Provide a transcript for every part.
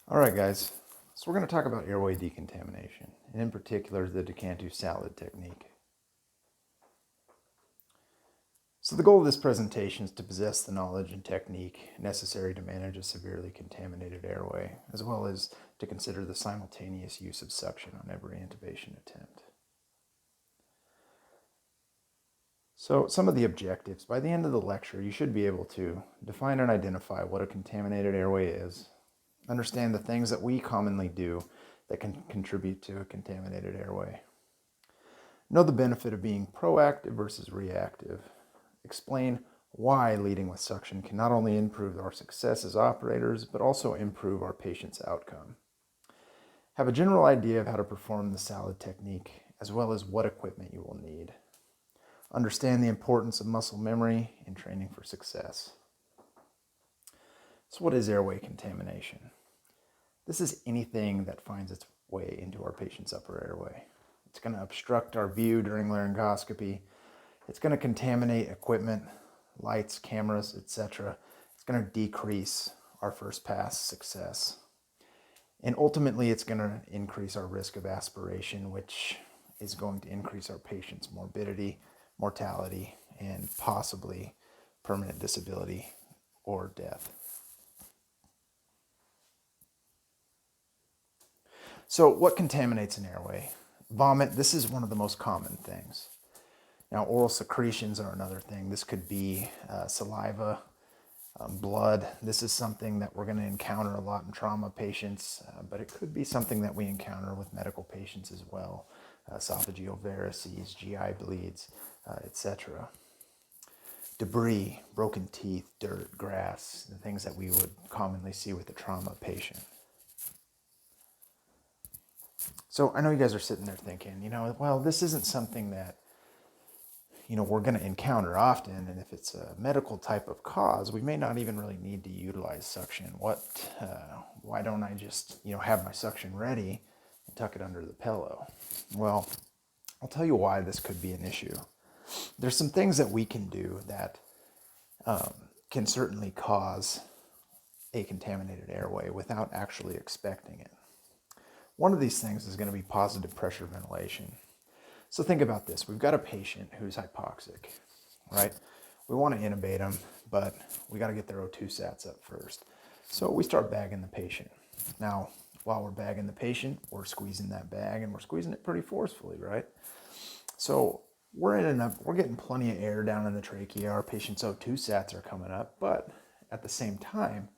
All right, guys. So we're going to talk about airway decontamination, and in particular, the decantu S.A.L.A.D technique. So the goal of this presentation is to possess the knowledge and technique necessary to manage a severely contaminated airway, as well as to consider the simultaneous use of suction on every intubation attempt. So some of the objectives. By the end of the lecture, you should be able to define and identify what a contaminated airway is, understand the things that we commonly do that can contribute to a contaminated airway. Know the benefit of being proactive versus reactive. Explain why leading with suction can not only improve our success as operators, but also improve our patient's outcome. Have a general idea of how to perform the S.A.L.A.D technique, as well as what equipment you will need. Understand the importance of muscle memory in training for success. So what is airway contamination? This is anything that finds its way into our patient's upper airway. It's going to obstruct our view during laryngoscopy. It's going to contaminate equipment, lights, cameras, etc. It's going to decrease our first pass success. And ultimately, it's going to increase our risk of aspiration, which is going to increase our patient's morbidity, mortality, and possibly permanent disability or death. So what contaminates an airway? Vomit, this is one of the most common things. Now, oral secretions are another thing. This could be saliva, blood. This is something that we're going to encounter a lot in trauma patients, but it could be something that we encounter with medical patients as well. Esophageal varices, GI bleeds, etc. Debris, broken teeth, dirt, grass, the things that we would commonly see with a trauma patient. So I know you guys are sitting there thinking, well, this isn't something that, we're going to encounter often. And if it's a medical type of cause, we may not even really need to utilize suction. Why don't I just, have my suction ready and tuck it under the pillow? Well, I'll tell you why this could be an issue. There's some things that we can do that can certainly cause a contaminated airway without actually expecting it. One of these things is going to be positive pressure ventilation. So think about this. We've got a patient who's hypoxic, right? We want to intubate them, but we got to get their O2 sats up first. So we start bagging the patient. Now, while we're bagging the patient, we're squeezing that bag, and we're squeezing it pretty forcefully, right? So we're getting plenty of air down in the trachea. Our patient's O2 sats are coming up, but at the same time,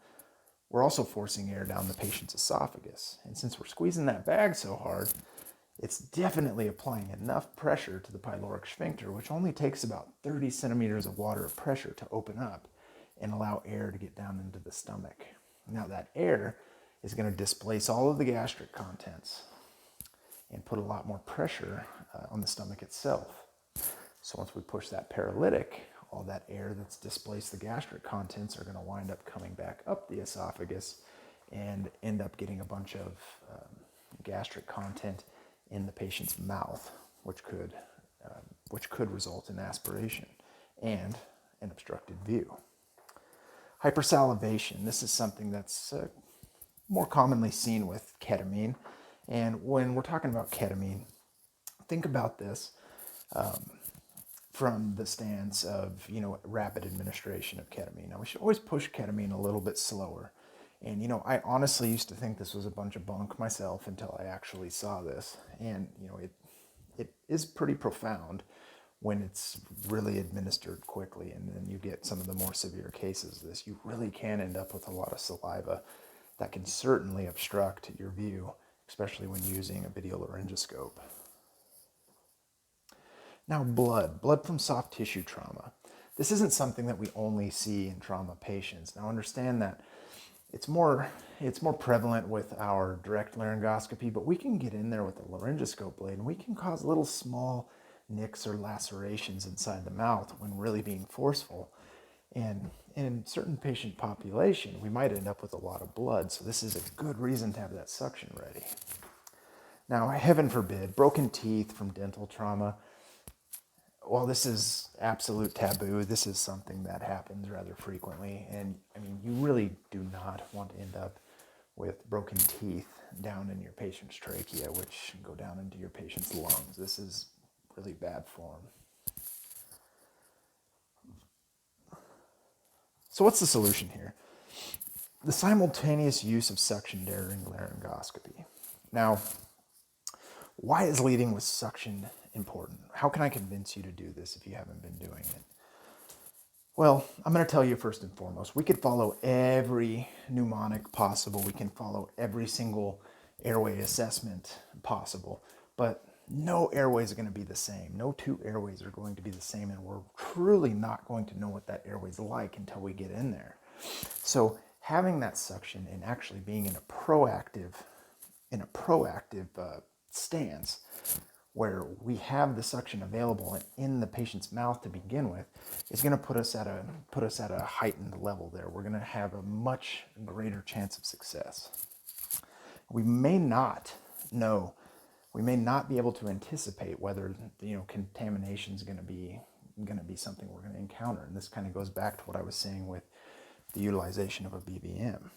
we're also forcing air down the patient's esophagus. And since we're squeezing that bag so hard, it's definitely applying enough pressure to the pyloric sphincter, which only takes about 30 centimeters of water of pressure to open up and allow air to get down into the stomach. Now that air is going to displace all of the gastric contents and put a lot more pressure on the stomach itself. So once we push that paralytic, all that air that's displaced the gastric contents are going to wind up coming back up the esophagus and end up getting a bunch of gastric content in the patient's mouth, which could result in aspiration and an obstructed view. Hypersalivation. This is something that's more commonly seen with ketamine. And when we're talking about ketamine, think about this from the stance of, rapid administration of ketamine. Now, we should always push ketamine a little bit slower. And, I honestly used to think this was a bunch of bunk myself until I actually saw this. And, it is pretty profound when it's really administered quickly. And then you get some of the more severe cases of this. You really can end up with a lot of saliva that can certainly obstruct your view, especially when using a video laryngoscope. Now, blood from soft tissue trauma. This isn't something that we only see in trauma patients. Now, understand that it's more prevalent with our direct laryngoscopy, but we can get in there with a laryngoscope blade and we can cause little small nicks or lacerations inside the mouth when really being forceful. And in certain patient population, we might end up with a lot of blood. So this is a good reason to have that suction ready. Now, heaven forbid, broken teeth from dental trauma. While this is absolute taboo, this is something that happens rather frequently. And you really do not want to end up with broken teeth down in your patient's trachea, which go down into your patient's lungs. This is really bad form. So what's the solution here? The simultaneous use of suction during laryngoscopy. Now, why is leading with suction important? How can I convince you to do this if you haven't been doing it? Well, I'm going to tell you first and foremost, we could follow every mnemonic possible. We can follow every single airway assessment possible, but no airway is going to be the same. No two airways are going to be the same, and we're truly not going to know what that airway is like until we get in there. So having that suction and actually being in a proactive stance where we have the suction available and in the patient's mouth to begin with is going to put us at a heightened level there. We're going to have a much greater chance of success. We may not be able to anticipate whether contamination is going to be something we're going to encounter, and this kind of goes back to what I was saying with the utilization of a BBM.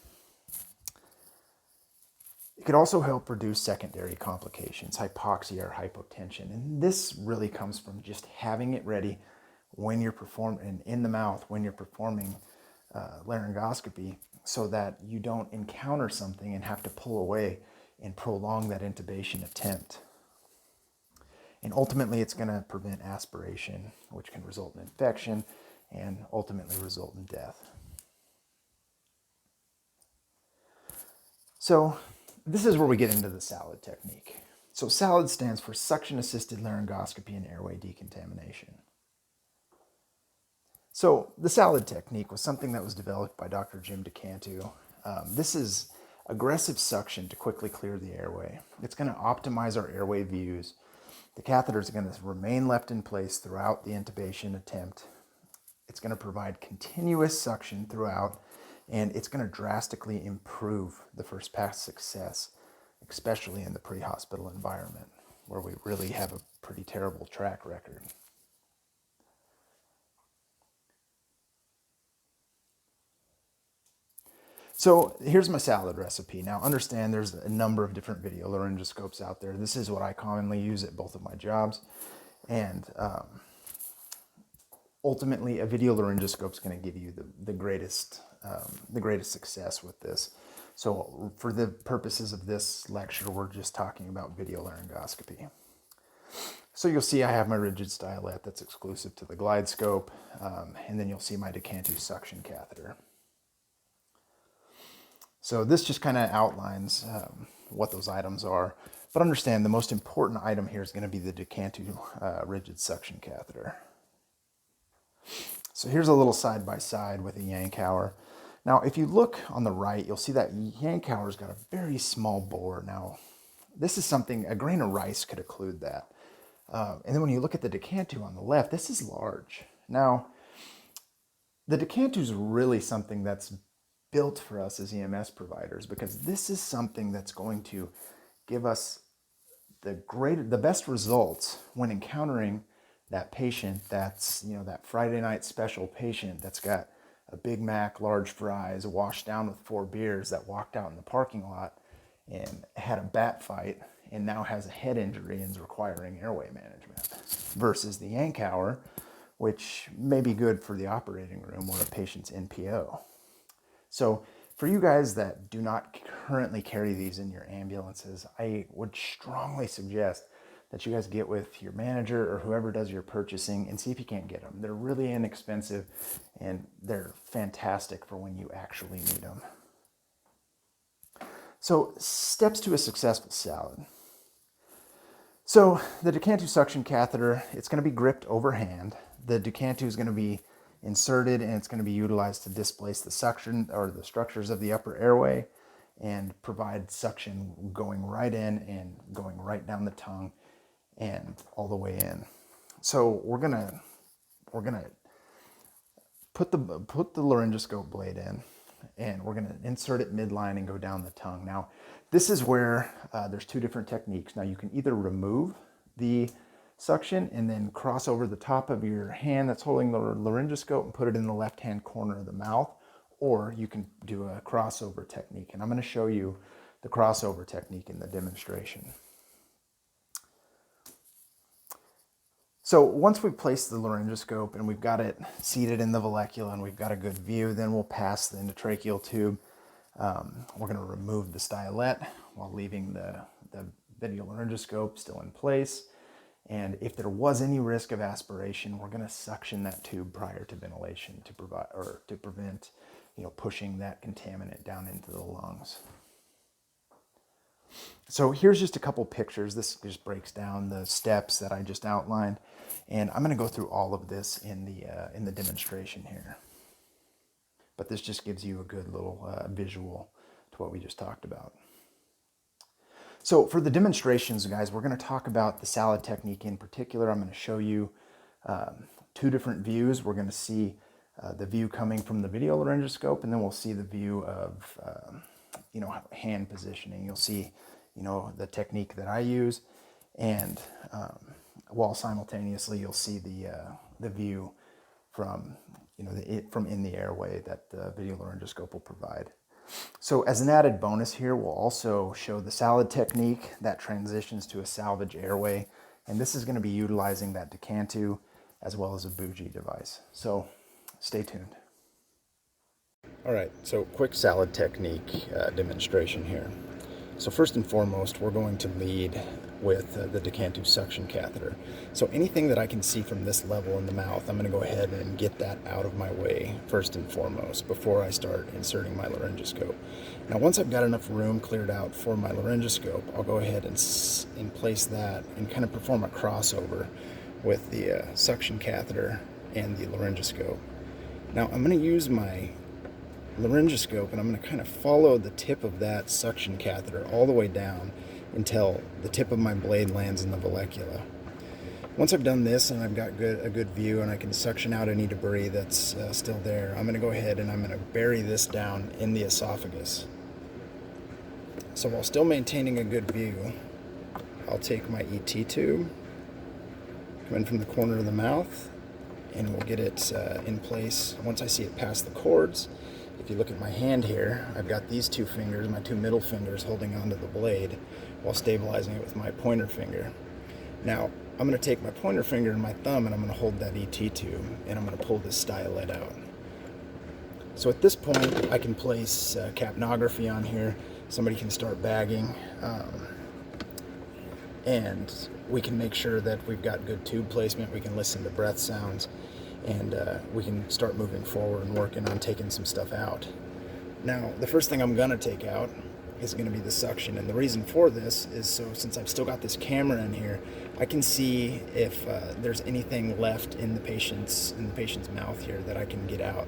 It could also help reduce secondary complications, hypoxia or hypotension. And this really comes from just having it ready when you're performing in the mouth, when you're performing laryngoscopy, so that you don't encounter something and have to pull away and prolong that intubation attempt. And ultimately, it's going to prevent aspiration, which can result in infection and ultimately result in death. So this is where we get into the S.A.L.A.D technique. So S.A.L.A.D stands for suction-assisted laryngoscopy and airway decontamination. So the S.A.L.A.D technique was something that was developed by Dr. Jim DeCantu. This is aggressive suction to quickly clear the airway. It's going to optimize our airway views. The catheters are going to remain left in place throughout the intubation attempt. It's going to provide continuous suction throughout, and it's going to drastically improve the first pass success, especially in the pre-hospital environment, where we really have a pretty terrible track record. So here's my S.A.L.A.D recipe. Now understand there's a number of different video laryngoscopes out there. This is what I commonly use at both of my jobs. And ultimately, a video laryngoscope is going to give you the greatest success with this. So for the purposes of this lecture, we're just talking about video laryngoscopy. So you'll see I have my rigid stylet that's exclusive to the glide scope, and then you'll see my DeCantu suction catheter. So this just kind of outlines what those items are, but understand the most important item here is going to be the DeCantu rigid suction catheter. So here's a little side-by-side with a Yankauer. Now, if you look on the right, you'll see that Yankauer's got a very small bore. Now, this is something, a grain of rice could occlude that. And then when you look at the DeCantu on the left, this is large. Now, the DeCantu is really something that's built for us as EMS providers, because this is something that's going to give us the best results when encountering that patient that's, that Friday night special patient that's got a Big Mac, large fries, washed down with 4 beers, that walked out in the parking lot and had a bat fight and now has a head injury and is requiring airway management, versus the Yankauer, which may be good for the operating room or a patient's NPO. So for you guys that do not currently carry these in your ambulances, I would strongly suggest that you guys get with your manager or whoever does your purchasing and see if you can't get them. They're really inexpensive and they're fantastic for when you actually need them. So steps to a successful S.A.L.A.D. So the DeCantu suction catheter, it's going to be gripped overhand. The DeCantu is going to be inserted and it's going to be utilized to displace the suction or the structures of the upper airway and provide suction going right in and going right down the tongue and all the way in. So we're gonna put the laryngoscope blade in, and we're gonna insert it midline and go down the tongue. Now, this is where there's 2 different techniques. Now, you can either remove the suction and then cross over the top of your hand that's holding the laryngoscope and put it in the left-hand corner of the mouth, or you can do a crossover technique. And I'm going to show you the crossover technique in the demonstration. So once we've placed the laryngoscope and we've got it seated in the vallecula and we've got a good view, then we'll pass the endotracheal tube. We're going to remove the stylet while leaving the video laryngoscope still in place. And if there was any risk of aspiration, we're going to suction that tube prior to ventilation to provide, or to prevent, pushing that contaminant down into the lungs. So here's just a couple pictures. This just breaks down the steps that I just outlined, and I'm going to go through all of this in the demonstration here. But this just gives you a good little visual to what we just talked about. So for the demonstrations, guys, we're going to talk about the S.A.L.A.D technique in particular. I'm going to show you two different views. We're going to see the view coming from the video laryngoscope, and then we'll see the view of hand positioning. You'll see the technique that I use, and while simultaneously you'll see the view from from in the airway that the video laryngoscope will provide. So as an added bonus here, we'll also show the S.A.L.A.D technique that transitions to a salvage airway, and this is going to be utilizing that decantu as well as a bougie device. So stay tuned. All right, so quick S.A.L.A.D technique demonstration here. So first and foremost, we're going to lead with the decantu suction catheter. So anything that I can see from this level in the mouth, I'm going to go ahead and get that out of my way first and foremost before I start inserting my laryngoscope. Now once I've got enough room cleared out for my laryngoscope, I'll go ahead and place that and kind of perform a crossover with the suction catheter and the laryngoscope. Now I'm going to use my laryngoscope and I'm going to kind of follow the tip of that suction catheter all the way down until the tip of my blade lands in the vallecula. Once I've done this and I've got a good view and I can suction out any debris that's still there, I'm going to go ahead and I'm going to bury this down in the esophagus. So while still maintaining a good view, I'll take my ET tube, come in from the corner of the mouth, and we'll get it in place. Once I see it past the cords, if you look at my hand here, I've got these two fingers, my two middle fingers, holding onto the blade while stabilizing it with my pointer finger. Now, I'm going to take my pointer finger and my thumb and I'm going to hold that ET tube and I'm going to pull this stylet out. So at this point, I can place capnography on here. Somebody can start bagging, and we can make sure that we've got good tube placement. We can listen to breath sounds, and we can start moving forward and working on taking some stuff out. Now, the first thing I'm going to take out is going to be the suction, and the reason for this is so since I've still got this camera in here, I can see if there's anything left in the patient's mouth here that I can get out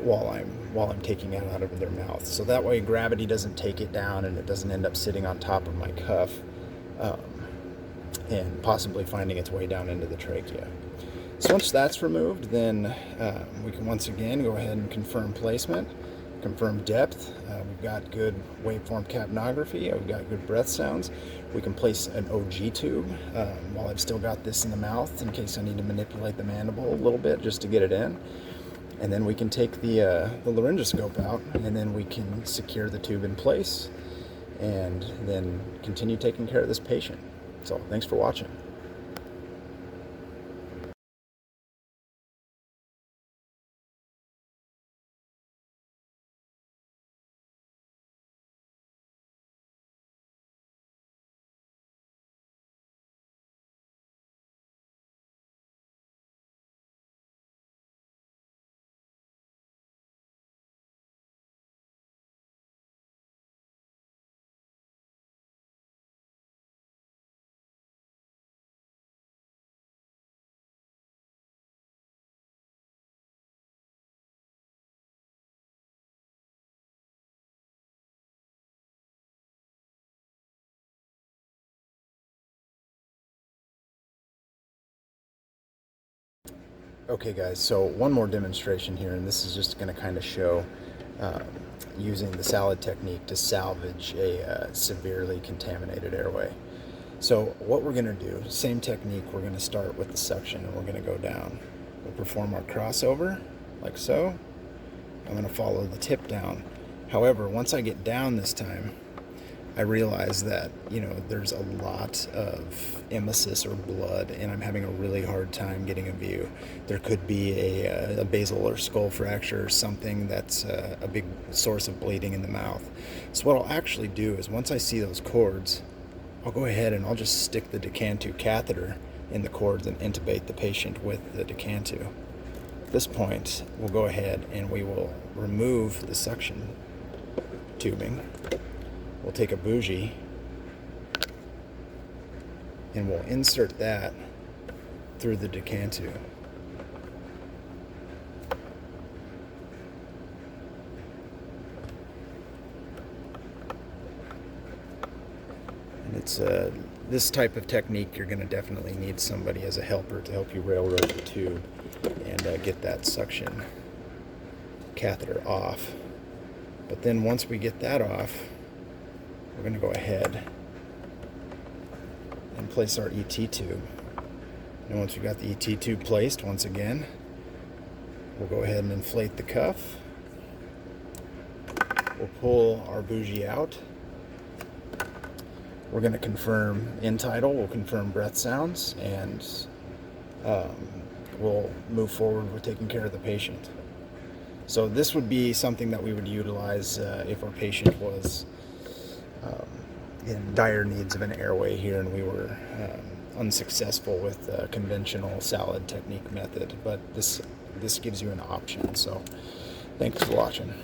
while I'm taking it out of their mouth. So that way gravity doesn't take it down and it doesn't end up sitting on top of my cuff and possibly finding its way down into the trachea. So once that's removed, then we can once again go ahead and confirm placement, confirm depth. We've got good waveform capnography. We've got good breath sounds. We can place an OG tube while I've still got this in the mouth in case I need to manipulate the mandible a little bit just to get it in. And then we can take the laryngoscope out, and then we can secure the tube in place and then continue taking care of this patient. So thanks for watching. Okay guys, so one more demonstration here, and this is just going to kind of show using the S.A.L.A.D technique to salvage a severely contaminated airway. So what we're going to do, same technique, we're going to start with the suction and we're going to go down. We'll perform our crossover like so, I'm going to follow the tip down. However, once I get down this time, I realize that, there's a lot of emesis or blood, and I'm having a really hard time getting a view. There could be a basal or skull fracture or something that's a big source of bleeding in the mouth. So what I'll actually do is, once I see those cords, I'll go ahead and I'll just stick the Decantu catheter in the cords and intubate the patient with the Decantu. At this point, we'll go ahead and we will remove the suction tubing. We'll take a bougie and we'll insert that through the Decantu. And it's this type of technique, you're going to definitely need somebody as a helper to help you railroad the tube and get that suction catheter off. But then once we get that off, we're going to go ahead and place our ET tube. And once we got the ET tube placed, once again, we'll go ahead and inflate the cuff. We'll pull our bougie out. We're going to confirm end tidal, we'll confirm breath sounds, and we'll move forward with taking care of the patient. So this would be something that we would utilize if our patient was in dire needs of an airway here and we were unsuccessful with the conventional S.A.L.A.D technique method. But this gives you an option. So thanks for watching.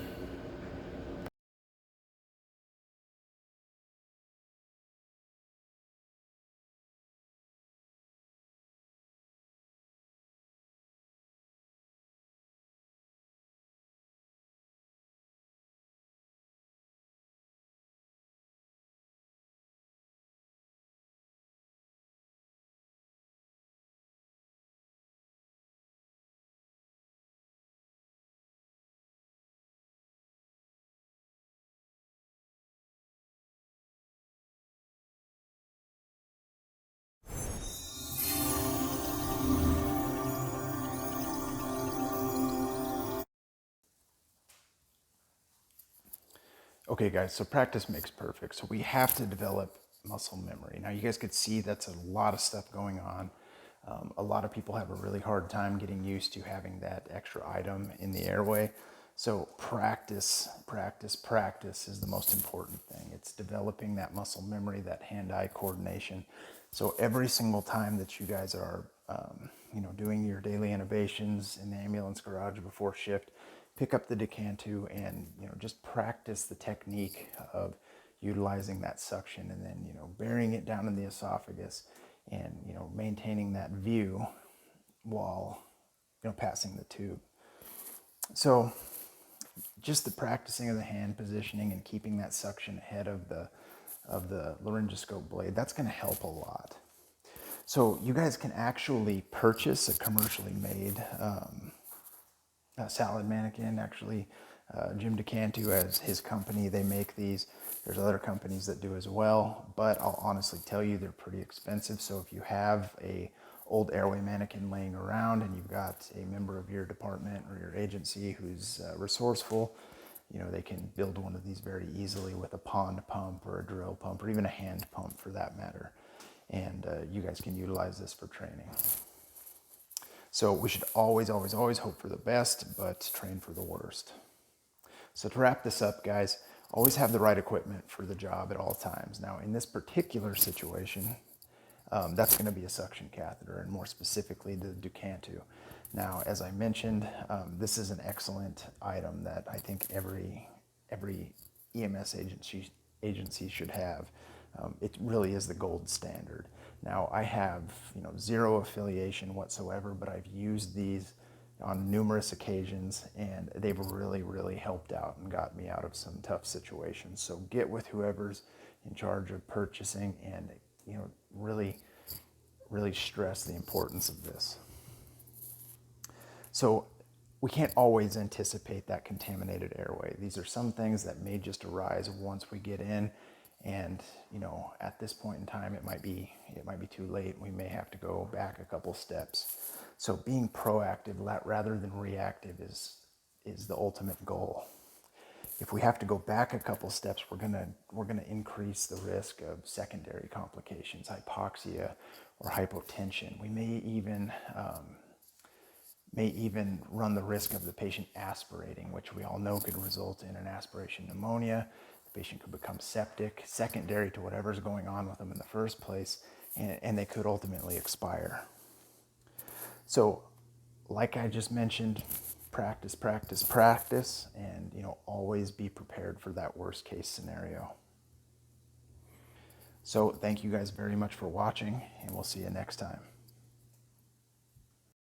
Okay guys, so practice makes perfect. So we have to develop muscle memory. Now you guys could see that's a lot of stuff going on. A lot of people have a really hard time getting used to having that extra item in the airway. So practice, practice, practice is the most important thing. It's developing that muscle memory, that hand-eye coordination. So every single time that you guys are, doing your daily innovations in the ambulance garage before shift, pick up the Decantu and, just practice the technique of utilizing that suction and then, burying it down in the esophagus and, maintaining that view while, passing the tube. So just the practicing of the hand positioning and keeping that suction ahead of the laryngoscope blade, that's going to help a lot. So you guys can actually purchase a commercially made S.A.L.A.D mannequin. Actually, Jim Decantu has his company. They make these. There's other companies that do as well, but I'll honestly tell you they're pretty expensive. So if you have a old airway mannequin laying around and you've got a member of your department or your agency who's resourceful, they can build one of these very easily with a pond pump or a drill pump or even a hand pump for that matter. And you guys can utilize this for training. So we should always, always, always hope for the best, but train for the worst. So to wrap this up, guys, always have the right equipment for the job at all times. Now, in this particular situation, that's going to be a suction catheter, and more specifically the Decantu. Now, as I mentioned, this is an excellent item that I think every EMS agency should have. It really is the gold standard. Now, I have zero affiliation whatsoever, but I've used these on numerous occasions, and they've really, really helped out and got me out of some tough situations. So get with whoever's in charge of purchasing, and really, really stress the importance of this. So we can't always anticipate that contaminated airway. These are some things that may just arise once we get in, and at this point in time, it might be too late. We may have to go back a couple steps. So being proactive rather than reactive is is the ultimate goal. If we have to go back a couple steps, we're gonna increase the risk of secondary complications, hypoxia or hypotension. We may even run the risk of the patient aspirating, which we all know could result in an aspiration pneumonia. The patient could become septic, secondary to whatever's going on with them in the first place, and they could ultimately expire. So, like I just mentioned, practice, practice, practice, and always be prepared for that worst case scenario. So thank you guys very much for watching, and we'll see you next time.